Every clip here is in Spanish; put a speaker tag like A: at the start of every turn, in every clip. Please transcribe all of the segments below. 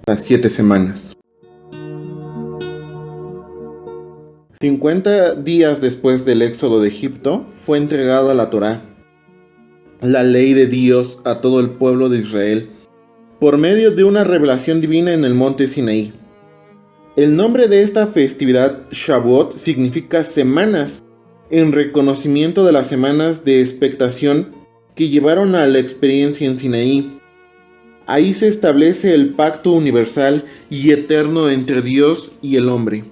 A: las 7 semanas. 50 días después del éxodo de Egipto, fue entregada la Torá, la ley de Dios, a todo el pueblo de Israel, por medio de una revelación divina en el monte Sinaí. El nombre de esta festividad, Shavuot, significa semanas, en reconocimiento de las semanas de expectación que llevaron a la experiencia en Sinaí. Ahí se establece el pacto universal y eterno entre Dios y el hombre.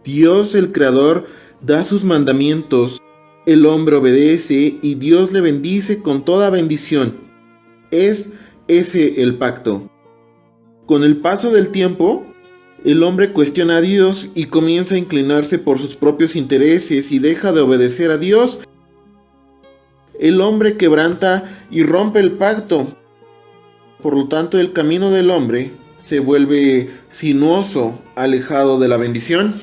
A: Dios, el Creador, da sus mandamientos, el hombre obedece y Dios le bendice con toda bendición. Es ese el pacto. Con el paso del tiempo, el hombre cuestiona a Dios y comienza a inclinarse por sus propios intereses y deja de obedecer a Dios. El hombre quebranta y rompe el pacto. Por lo tanto, el camino del hombre se vuelve sinuoso, alejado de la bendición.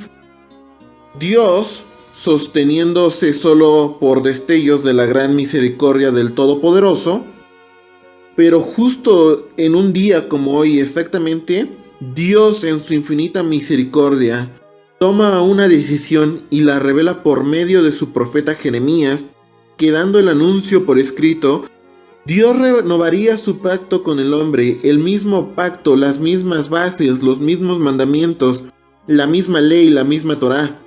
A: Dios, sosteniéndose solo por destellos de la gran misericordia del Todopoderoso, pero justo en un día como hoy exactamente, Dios en su infinita misericordia toma una decisión y la revela por medio de su profeta Jeremías, que dando el anuncio por escrito, Dios renovaría su pacto con el hombre, el mismo pacto, las mismas bases, los mismos mandamientos, la misma ley, la misma Torá.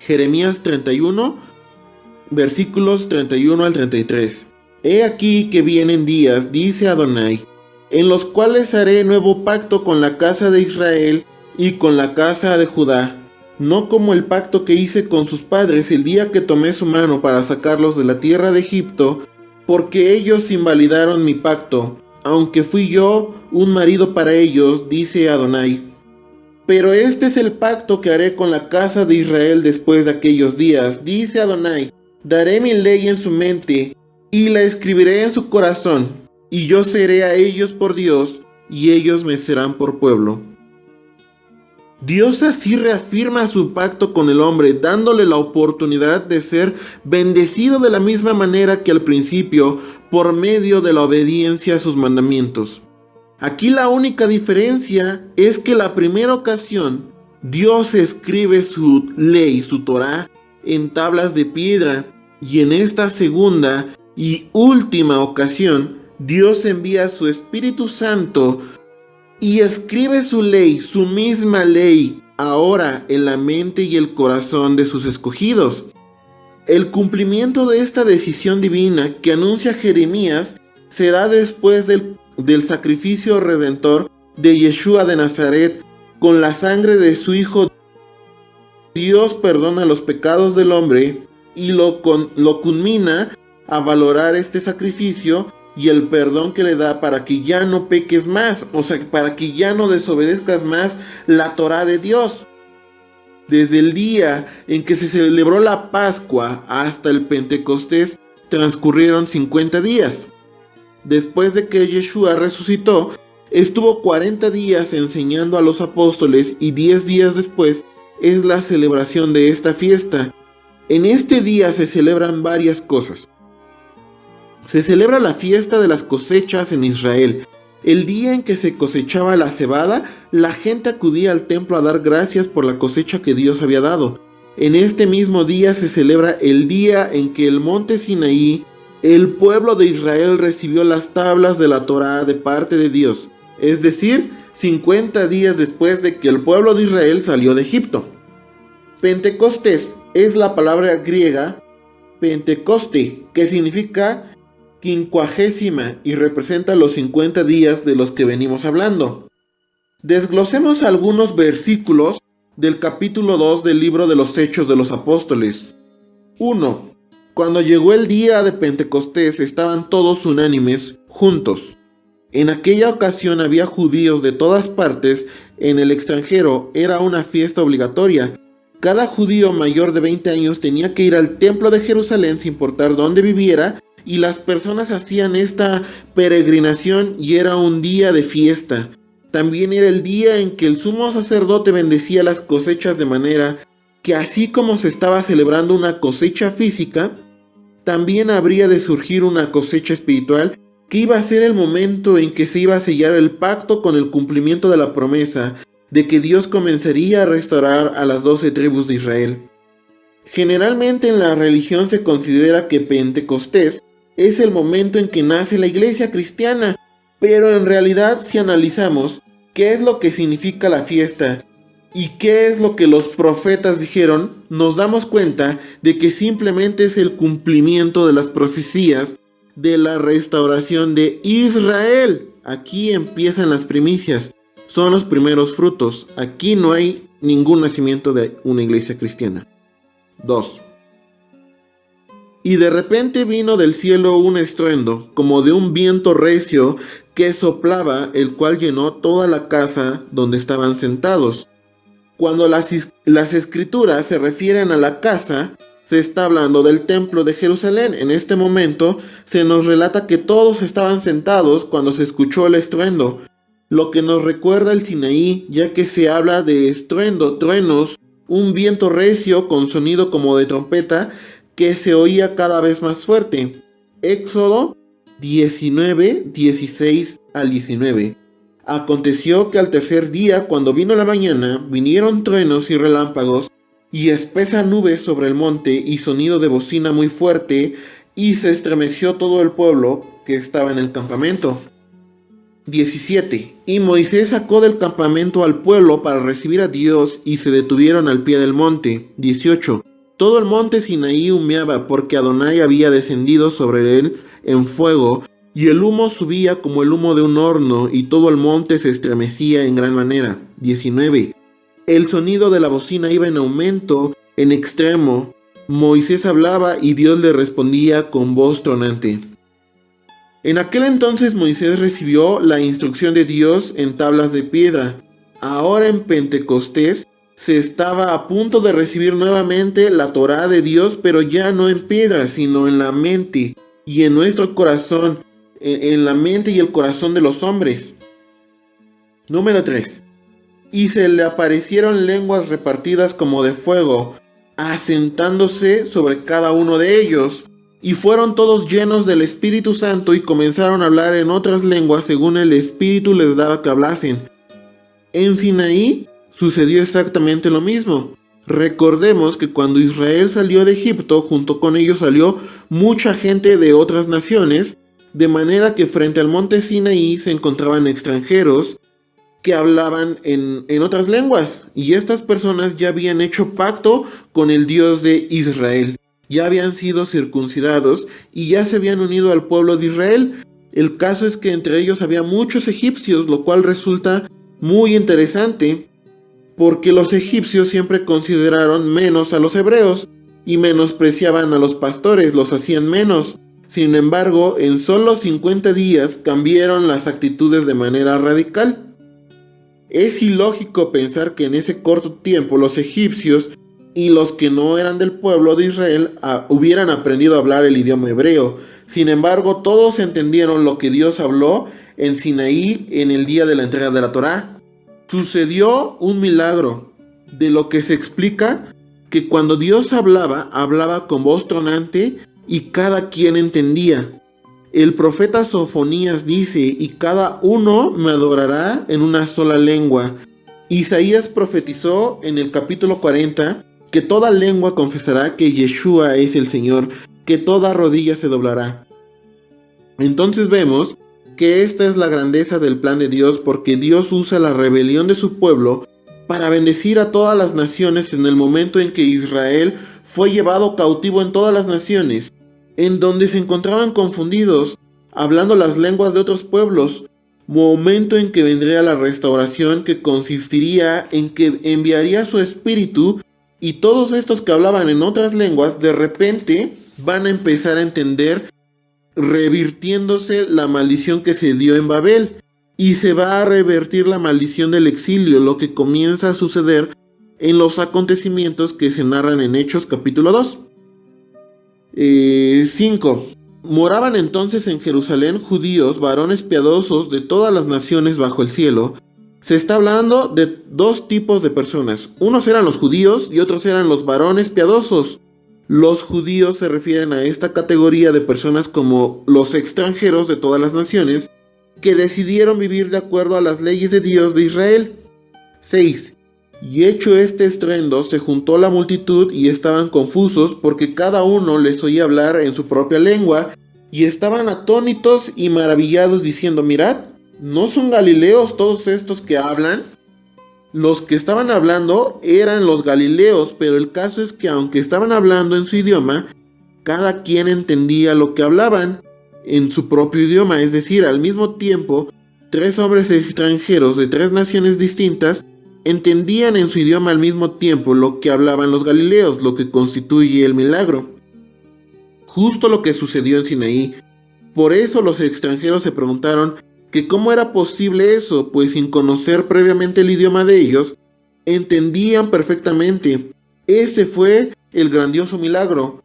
A: Jeremías 31, versículos 31 al 33. He aquí que vienen días, dice Adonai, en los cuales haré nuevo pacto con la casa de Israel y con la casa de Judá, no como el pacto que hice con sus padres el día que tomé su mano para sacarlos de la tierra de Egipto, porque ellos invalidaron mi pacto, aunque fui yo un marido para ellos, dice Adonai. Pero este es el pacto que haré con la casa de Israel después de aquellos días, dice Adonai. Daré mi ley en su mente y la escribiré en su corazón, y yo seré a ellos por Dios, y ellos me serán por pueblo. Dios así reafirma su pacto con el hombre, dándole la oportunidad de ser bendecido de la misma manera que al principio, por medio de la obediencia a sus mandamientos. Aquí la única diferencia es que la primera ocasión, Dios escribe su ley, su Torá, en tablas de piedra, y en esta segunda y última ocasión, Dios envía su Espíritu Santo y escribe su ley, su misma ley, ahora en la mente y el corazón de sus escogidos. El cumplimiento de esta decisión divina que anuncia Jeremías se da después del sacrificio redentor de Yeshua de Nazaret. Con la sangre de su Hijo, Dios perdona los pecados del hombre y lo culmina a valorar este sacrificio y el perdón que le da para que ya no peques más, o sea, para que ya no desobedezcas más la Torá de Dios. Desde el día en que se celebró la Pascua hasta el Pentecostés transcurrieron 50 días. Después de que Yeshua resucitó, estuvo 40 días enseñando a los apóstoles y 10 días después es la celebración de esta fiesta. En este día se celebran varias cosas. Se celebra la fiesta de las cosechas en Israel. El día en que se cosechaba la cebada, la gente acudía al templo a dar gracias por la cosecha que Dios había dado. En este mismo día se celebra el día en que el monte Sinaí, el pueblo de Israel recibió las tablas de la Torá de parte de Dios, es decir, 50 días después de que el pueblo de Israel salió de Egipto. Pentecostés es la palabra griega Pentecoste, que significa quincuagésima y representa los 50 días de los que venimos hablando. Desglosemos algunos versículos del capítulo 2 del libro de los Hechos de los Apóstoles. 1. Cuando llegó el día de Pentecostés estaban todos unánimes, juntos. En aquella ocasión había judíos de todas partes, en el extranjero era una fiesta obligatoria. Cada judío mayor de 20 años tenía que ir al templo de Jerusalén sin importar dónde viviera, y las personas hacían esta peregrinación y era un día de fiesta. También era el día en que el sumo sacerdote bendecía las cosechas, de manera que así como se estaba celebrando una cosecha física, también habría de surgir una cosecha espiritual que iba a ser el momento en que se iba a sellar el pacto con el cumplimiento de la promesa de que Dios comenzaría a restaurar a las 12 tribus de Israel. Generalmente en la religión se considera que Pentecostés es el momento en que nace la iglesia cristiana, pero en realidad si analizamos qué es lo que significa la fiesta y qué es lo que los profetas dijeron, nos damos cuenta de que simplemente es el cumplimiento de las profecías de la restauración de Israel. Aquí empiezan las primicias, son los primeros frutos. Aquí no hay ningún nacimiento de una iglesia cristiana. 2. Y de repente vino del cielo un estruendo, como de un viento recio que soplaba, el cual llenó toda la casa donde estaban sentados. Cuando las escrituras se refieren a la casa, se está hablando del templo de Jerusalén. En este momento se nos relata que todos estaban sentados cuando se escuchó el estruendo, lo que nos recuerda el Sinaí, ya que se habla de estruendo, truenos, un viento recio con sonido como de trompeta que se oía cada vez más fuerte. Éxodo 19, 16 al 19. Aconteció que al tercer día, cuando vino la mañana, vinieron truenos y relámpagos, y espesa nube sobre el monte, y sonido de bocina muy fuerte, y se estremeció todo el pueblo que estaba en el campamento. 17. Y Moisés sacó del campamento al pueblo para recibir a Dios, y se detuvieron al pie del monte. 18. Todo el monte Sinaí humeaba, porque Adonai había descendido sobre él en fuego, y el humo subía como el humo de un horno, y todo el monte se estremecía en gran manera. 19. El sonido de la bocina iba en aumento, en extremo. Moisés hablaba y Dios le respondía con voz tronante. En aquel entonces Moisés recibió la instrucción de Dios en tablas de piedra. Ahora en Pentecostés se estaba a punto de recibir nuevamente la Torá de Dios, pero ya no en piedra, sino en la mente y en nuestro corazón, en la mente y el corazón de los hombres. Número 3. Y se le aparecieron lenguas repartidas como de fuego, asentándose sobre cada uno de ellos, y fueron todos llenos del Espíritu Santo y comenzaron a hablar en otras lenguas según el Espíritu les daba que hablasen. En Sinaí sucedió exactamente lo mismo. Recordemos que cuando Israel salió de Egipto, junto con ellos salió mucha gente de otras naciones, de manera que frente al monte Sinaí se encontraban extranjeros que hablaban en otras lenguas, y estas personas ya habían hecho pacto con el Dios de Israel, ya habían sido circuncidados y ya se habían unido al pueblo de Israel. El caso es que entre ellos había muchos egipcios, lo cual resulta muy interesante, porque los egipcios siempre consideraron menos a los hebreos y menospreciaban a los pastores, los hacían menos. Sin embargo, en solo 50 días cambiaron las actitudes de manera radical. Es ilógico pensar que en ese corto tiempo los egipcios y los que no eran del pueblo de Israel hubieran aprendido a hablar el idioma hebreo. Sin embargo, todos entendieron lo que Dios habló en Sinaí en el día de la entrega de la Torá. Sucedió un milagro, de lo que se explica que cuando Dios hablaba con voz tronante y cada quien entendía. El profeta Sofonías dice, y cada uno me adorará en una sola lengua. Isaías profetizó en el capítulo 40 que toda lengua confesará que Yeshua es el Señor, que toda rodilla se doblará. Entonces vemos que esta es la grandeza del plan de Dios, porque Dios usa la rebelión de su pueblo para bendecir a todas las naciones en el momento en que Israel fue llevado cautivo en todas las naciones, en donde se encontraban confundidos, hablando las lenguas de otros pueblos, momento en que vendría la restauración, que consistiría en que enviaría su espíritu, y todos estos que hablaban en otras lenguas de repente van a empezar a entender, revirtiéndose la maldición que se dio en Babel, y se va a revertir la maldición del exilio, lo que comienza a suceder en los acontecimientos que se narran en Hechos capítulo 2. 5. Moraban entonces en Jerusalén judíos, varones piadosos de todas las naciones bajo el cielo. Se está hablando de dos tipos de personas. Unos eran los judíos y otros eran los varones piadosos. Los judíos se refieren a esta categoría de personas como los extranjeros de todas las naciones que decidieron vivir de acuerdo a las leyes de Dios de Israel. 6. Y hecho este estruendo, se juntó la multitud y estaban confusos porque cada uno les oía hablar en su propia lengua y estaban atónitos y maravillados diciendo: mirad, ¿no son galileos todos estos que hablan? Los que estaban hablando eran los galileos, pero el caso es que aunque estaban hablando en su idioma, cada quien entendía lo que hablaban en su propio idioma, es decir, al mismo tiempo, 3 hombres extranjeros de 3 naciones distintas entendían en su idioma al mismo tiempo lo que hablaban los galileos, lo que constituye el milagro. Justo lo que sucedió en Sinaí. Por eso los extranjeros se preguntaron que cómo era posible eso, pues sin conocer previamente el idioma de ellos, entendían perfectamente. Ese fue el grandioso milagro.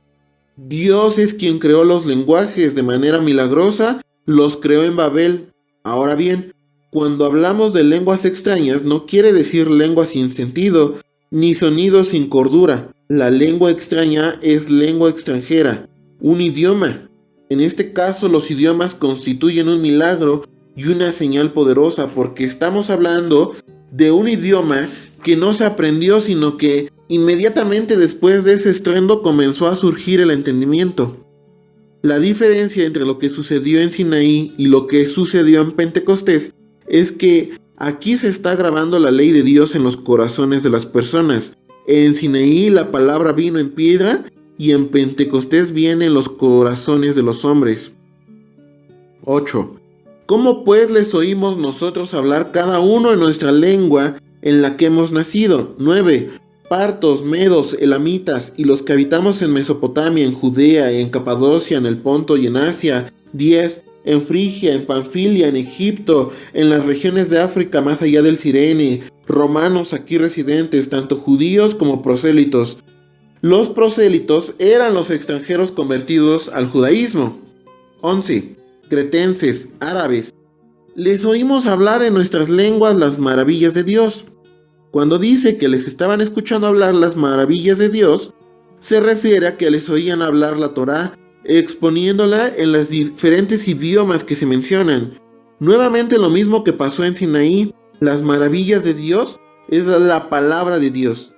A: Dios es quien creó los lenguajes de manera milagrosa, los creó en Babel. Ahora bien, cuando hablamos de lenguas extrañas, no quiere decir lengua sin sentido, ni sonido sin cordura. La lengua extraña es lengua extranjera, un idioma. En este caso, los idiomas constituyen un milagro y una señal poderosa, porque estamos hablando de un idioma que no se aprendió, sino que inmediatamente después de ese estruendo comenzó a surgir el entendimiento. La diferencia entre lo que sucedió en Sinaí y lo que sucedió en Pentecostés es que aquí se está grabando la ley de Dios en los corazones de las personas. En Sinaí la palabra vino en piedra y en Pentecostés viene en los corazones de los hombres. 8. ¿Cómo pues les oímos nosotros hablar cada uno en nuestra lengua en la que hemos nacido? 9. Partos, medos, elamitas y los que habitamos en Mesopotamia, en Judea, en Capadocia, en el Ponto y en Asia. 10. En Frigia, en Panfilia, en Egipto, en las regiones de África más allá del Cirene, romanos aquí residentes, tanto judíos como prosélitos. Los prosélitos eran los extranjeros convertidos al judaísmo. 11. Cretenses, árabes. Les oímos hablar en nuestras lenguas las maravillas de Dios. Cuando dice que les estaban escuchando hablar las maravillas de Dios, se refiere a que les oían hablar la Torá, exponiéndola en los diferentes idiomas que se mencionan. Nuevamente lo mismo que pasó en Sinaí, las maravillas de Dios es la palabra de Dios.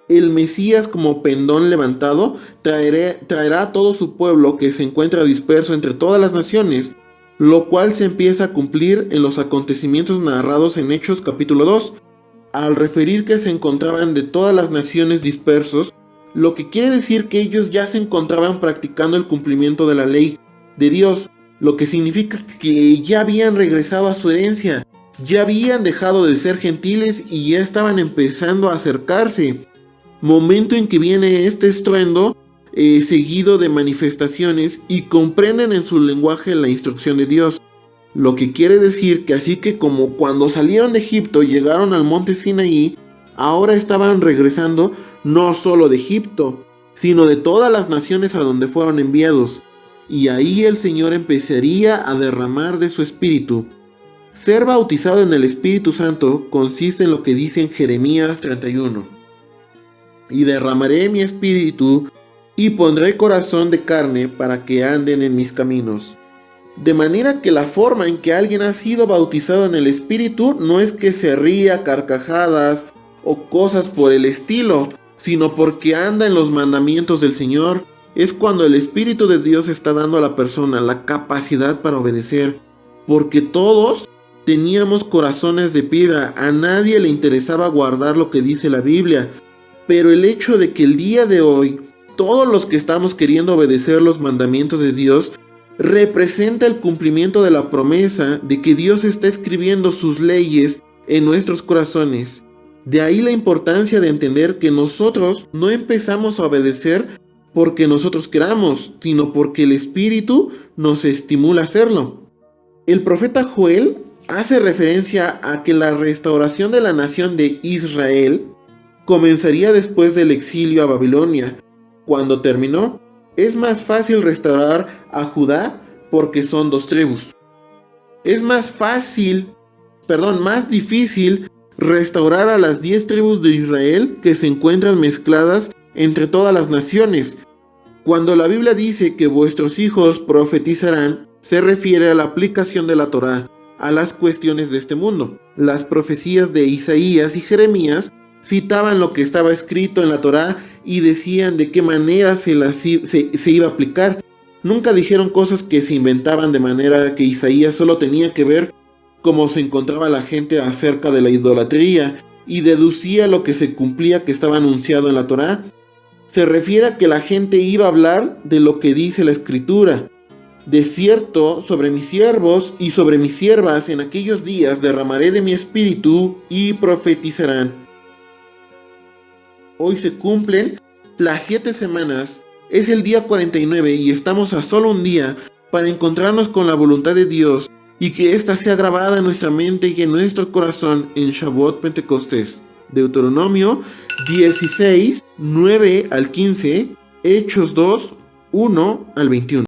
A: El Mesías, como pendón levantado, traerá a todo su pueblo que se encuentra disperso entre todas las naciones, lo cual se empieza a cumplir en los acontecimientos narrados en Hechos capítulo 2, al referir que se encontraban de todas las naciones dispersos, lo que quiere decir que ellos ya se encontraban practicando el cumplimiento de la ley de Dios, lo que significa que ya habían regresado a su herencia, ya habían dejado de ser gentiles y ya estaban empezando a acercarse. Momento en que viene este estruendo seguido de manifestaciones y comprenden en su lenguaje la instrucción de Dios. Lo que quiere decir que así que como cuando salieron de Egipto llegaron al monte Sinaí, ahora estaban regresando no solo de Egipto, sino de todas las naciones a donde fueron enviados. Y ahí el Señor empezaría a derramar de su Espíritu. Ser bautizado en el Espíritu Santo consiste en lo que dice en Jeremías 31. Y derramaré mi espíritu y pondré corazón de carne para que anden en mis caminos. De manera que la forma en que alguien ha sido bautizado en el Espíritu no es que se ría carcajadas o cosas por el estilo, sino porque anda en los mandamientos del Señor. Es cuando el Espíritu de Dios está dando a la persona la capacidad para obedecer, porque todos teníamos corazones de piedra, a nadie le interesaba guardar lo que dice la Biblia. Pero el hecho de que el día de hoy, todos los que estamos queriendo obedecer los mandamientos de Dios, representa el cumplimiento de la promesa de que Dios está escribiendo sus leyes en nuestros corazones. De ahí la importancia de entender que nosotros no empezamos a obedecer porque nosotros queramos, sino porque el Espíritu nos estimula a hacerlo. El profeta Joel hace referencia a que la restauración de la nación de Israel comenzaría después del exilio a Babilonia. Cuando terminó, es más fácil restaurar a Judá porque son 2 tribus. Es más difícil restaurar a las 10 tribus de Israel que se encuentran mezcladas entre todas las naciones. Cuando la Biblia dice que vuestros hijos profetizarán, se refiere a la aplicación de la Torá a las cuestiones de este mundo. Las profecías de Isaías y Jeremías citaban lo que estaba escrito en la Torá y decían de qué manera se iba a aplicar. Nunca dijeron cosas que se inventaban, de manera que Isaías solo tenía que ver cómo se encontraba la gente acerca de la idolatría y deducía lo que se cumplía que estaba anunciado en la Torá. Se refiere a que la gente iba a hablar de lo que dice la Escritura. De cierto, sobre mis siervos y sobre mis siervas en aquellos días derramaré de mi espíritu y profetizarán. Hoy se cumplen las 7 semanas, es el día 49 y estamos a solo un día para encontrarnos con la voluntad de Dios y que ésta sea grabada en nuestra mente y en nuestro corazón en Shavuot Pentecostés. Deuteronomio 16, 9 al 15, Hechos 2, 1 al 21.